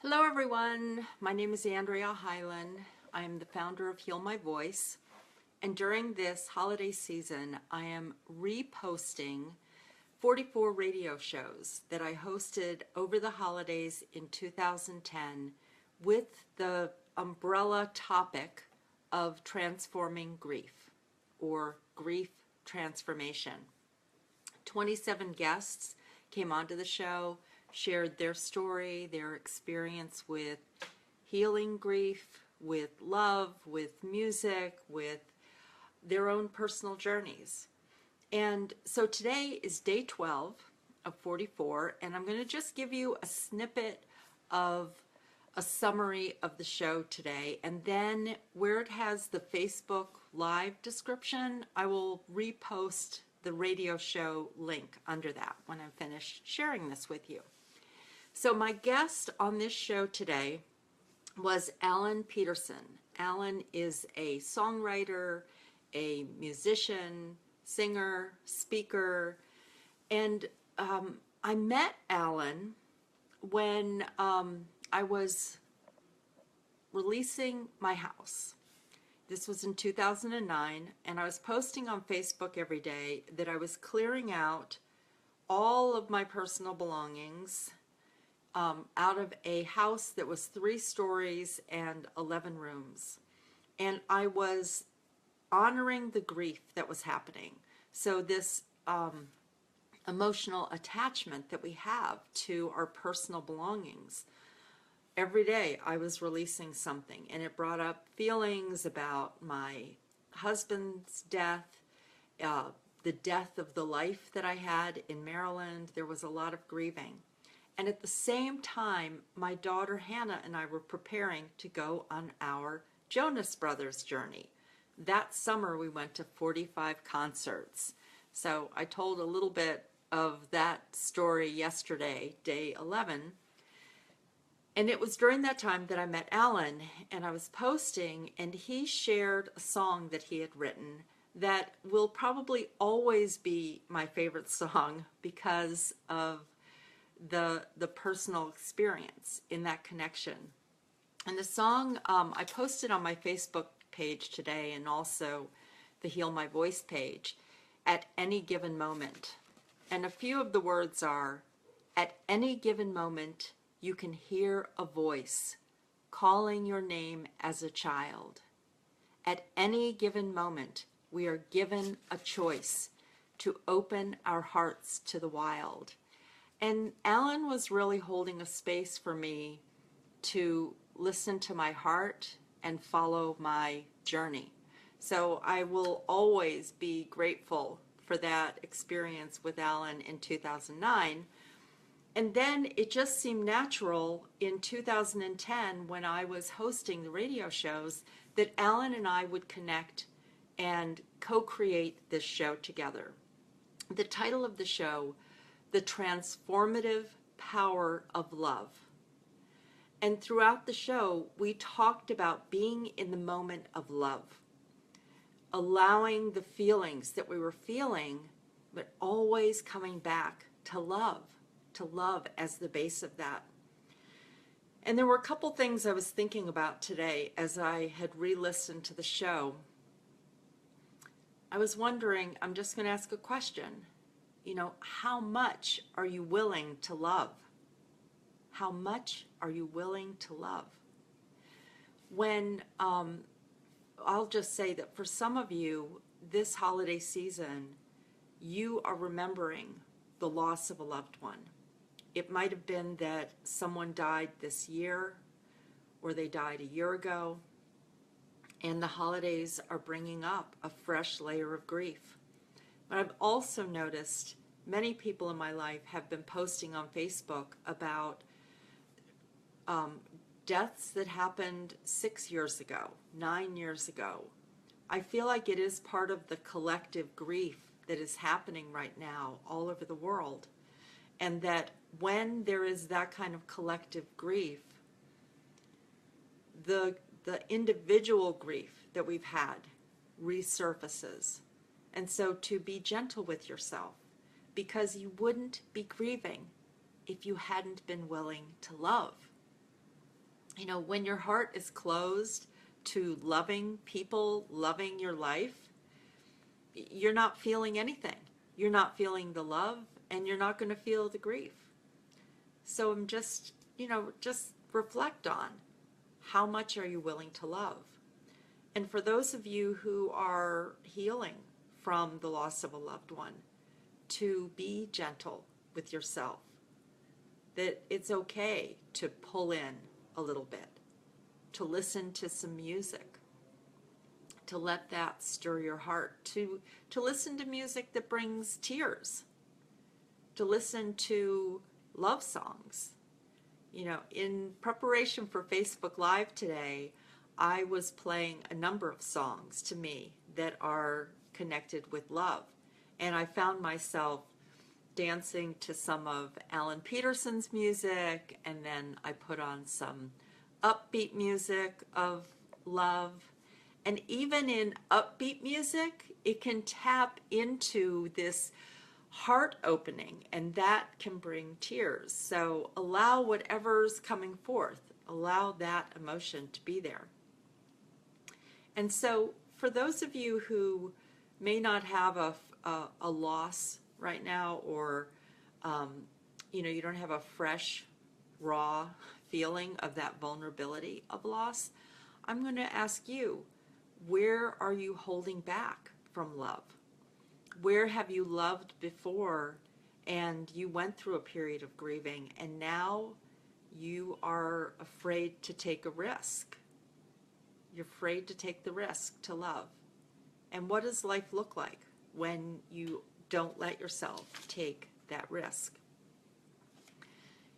Hello everyone, my name is Andrea Hyland. I'm the founder of Heal My Voice, and during this holiday season I am reposting 44 radio shows that I hosted over the holidays in 2010 with the umbrella topic of transforming grief or grief transformation. 27 guests came onto the show, shared their story, their experience with healing grief, with love, with music, with their own personal journeys. And so today is day 12 of 44, and I'm going to just give you a snippet of a summary of the show today, and then where it has the Facebook Live description, I will repost the radio show link under that when I'm finished sharing this with you. So my guest on this show today was Alan Peterson. Alan is a songwriter, a musician, singer, speaker, and I met Alan when I was releasing my house. This was in 2009, and I was posting on Facebook every day that I was clearing out all of my personal belongings out of a house that was 3 stories and 11 rooms. And I was honoring the grief that was happening. So this emotional attachment that we have to our personal belongings. Every day I was releasing something, and it brought up feelings about my husband's death, the death of the life that I had in Maryland. There was a lot of grieving. And at the same time, my daughter Hannah and I were preparing to go on our Jonas Brothers journey. That summer we went to 45 concerts. So I told a little bit of that story yesterday, day 11. And it was during that time that I met Alan, and I was posting, and he shared a song that he had written that will probably always be my favorite song because of the personal experience in that connection. And the song I posted on my Facebook page today, and also the Heal My Voice page, At Any Given Moment. And a few of the words are, at any given moment you can hear a voice calling your name as a child. At any given moment we are given a choice to open our hearts to the wild. And Alan was really holding a space for me to listen to my heart and follow my journey. So I will always be grateful for that experience with Alan in 2009. And then it just seemed natural in 2010, when I was hosting the radio shows, that Alan and I would connect and co-create this show together. The title of the show, The Transformative Power of Love. And throughout the show, we talked about being in the moment of love, allowing the feelings that we were feeling, but always coming back to love as the base of that. And there were a couple things I was thinking about today as I had re-listened to the show. I was wondering, I'm just going to ask a question. You know, how much are you willing to love? How much are you willing to love? When, I'll just say that for some of you, this holiday season, you are remembering the loss of a loved one. It might have been that someone died this year, or they died a year ago, and the holidays are bringing up a fresh layer of grief. But I've also noticed many people in my life have been posting on Facebook about deaths that happened 6 years ago, 9 years ago. I feel like it is part of the collective grief that is happening right now all over the world. And that when there is that kind of collective grief, the individual grief that we've had resurfaces. And so to be gentle with yourself, because you wouldn't be grieving if you hadn't been willing to love. You know, when your heart is closed to loving people, loving your life, you're not feeling anything. You're not feeling the love, and you're not going to feel the grief. So I'm just, just reflect on how much are you willing to love. And for those of you who are healing from the loss of a loved one, to be gentle with yourself, that it's okay to pull in a little bit, to listen to some music, to let that stir your heart, to listen to music that brings tears, to listen to love songs. You know, in preparation for Facebook Live today, I was playing a number of songs to me that are connected with love. And I found myself dancing to some of Alan Peterson's music, and then I put on some upbeat music of love. And even in upbeat music, it can tap into this heart opening, and that can bring tears. So allow whatever's coming forth, allow that emotion to be there. And so for those of you who may not have a loss right now, or you don't have a fresh, raw feeling of that vulnerability of loss, I'm going to ask you, where are you holding back from love? Where have you loved before and you went through a period of grieving, and now you are afraid to take a risk? You're afraid to take the risk to love. And what does life look like when you don't let yourself take that risk?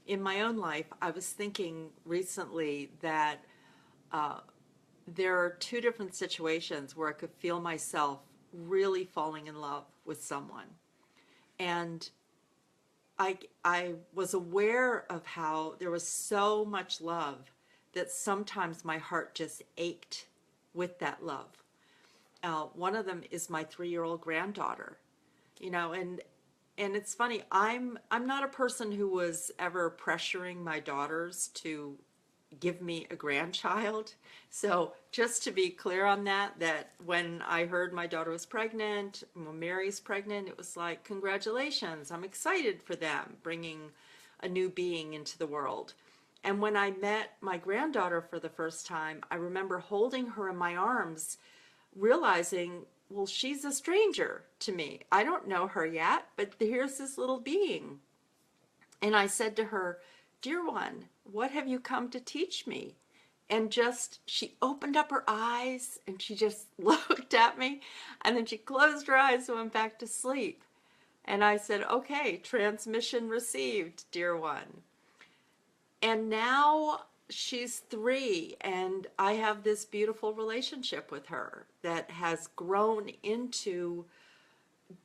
In my own life, I was thinking recently that there are two different situations where I could feel myself really falling in love with someone. And I was aware of how there was so much love that sometimes my heart just ached with that love. One of them is my 3-year-old granddaughter, and it's funny, I'm not a person who was ever pressuring my daughters to give me a grandchild. So just to be clear on that when I heard my daughter was pregnant, when Mary's pregnant, it was like, congratulations, I'm excited for them bringing a new being into the world. And when I met my granddaughter for the first time, I remember holding her in my arms, realizing, well, she's a stranger to me. I don't know her yet, but here's this little being. And I said to her, dear one, what have you come to teach me? And she opened up her eyes and she just looked at me, and then she closed her eyes and went back to sleep. And I said, okay, transmission received, dear one. And now she's 3, and I have this beautiful relationship with her that has grown into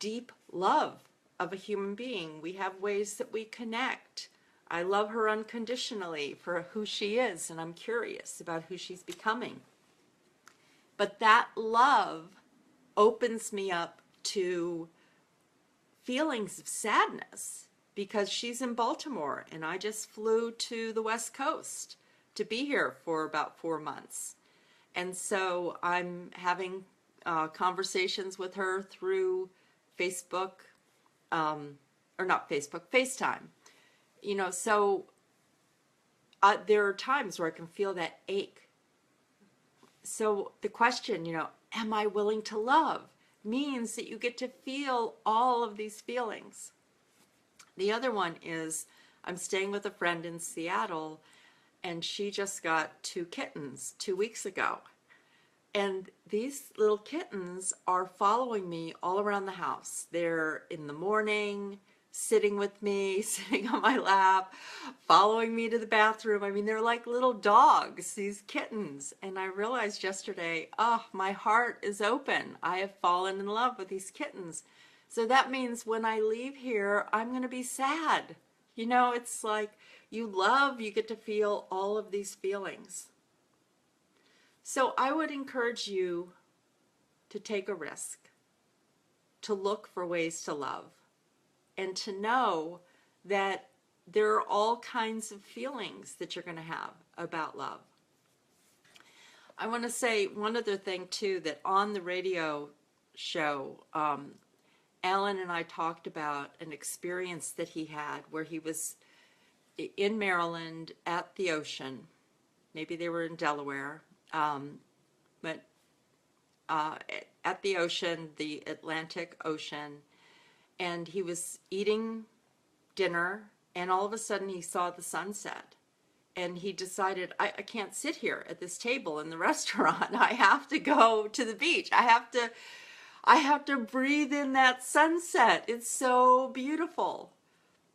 deep love of a human being. We have ways that we connect. I love her unconditionally for who she is, and I'm curious about who she's becoming. But that love opens me up to feelings of sadness, because she's in Baltimore and I just flew to the West Coast to be here for about 4 months. And so I'm having conversations with her through Facebook, or not Facebook, FaceTime. So there are times where I can feel that ache. So the question, am I willing to love, means that you get to feel all of these feelings. The other one is, I'm staying with a friend in Seattle, and she just got 2 kittens 2 weeks ago. And these little kittens are following me all around the house. They're in the morning, sitting with me, sitting on my lap, following me to the bathroom. I mean, they're like little dogs, these kittens. And I realized yesterday, my heart is open. I have fallen in love with these kittens. So that means when I leave here, I'm going to be sad. It's like you get to feel all of these feelings. So I would encourage you to take a risk, to look for ways to love, and to know that there are all kinds of feelings that you're going to have about love. I want to say one other thing too, that on the radio show, Alan and I talked about an experience that he had where he was in Maryland at the ocean. Maybe they were in Delaware, but at the ocean, the Atlantic Ocean, and he was eating dinner, and all of a sudden he saw the sunset. And he decided, I can't sit here at this table in the restaurant. I have to go to the beach. I have to breathe in that sunset. It's so beautiful.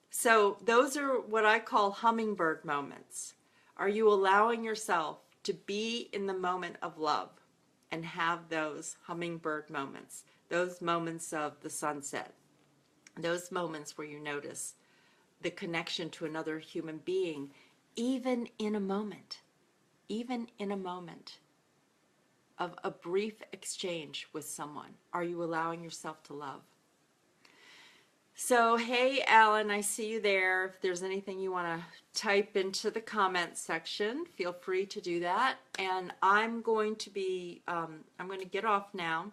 So those are what I call hummingbird moments. Are you allowing yourself to be in the moment of love and have those hummingbird moments, those moments of the sunset, those moments where you notice the connection to another human being, even in a moment of a brief exchange with someone? Are you allowing yourself to love? So, hey, Alan, I see you there. If there's anything you want to type into the comment section, feel free to do that. And I'm going to get off now,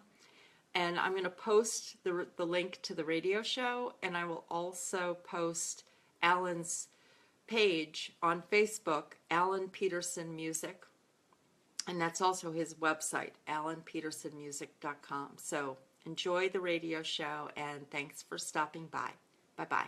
and I'm going to post the link to the radio show, and I will also post Alan's page on Facebook, Alan Peterson Music, and that's also his website, alanpetersonmusic.com. So enjoy the radio show, and thanks for stopping by. Bye-bye.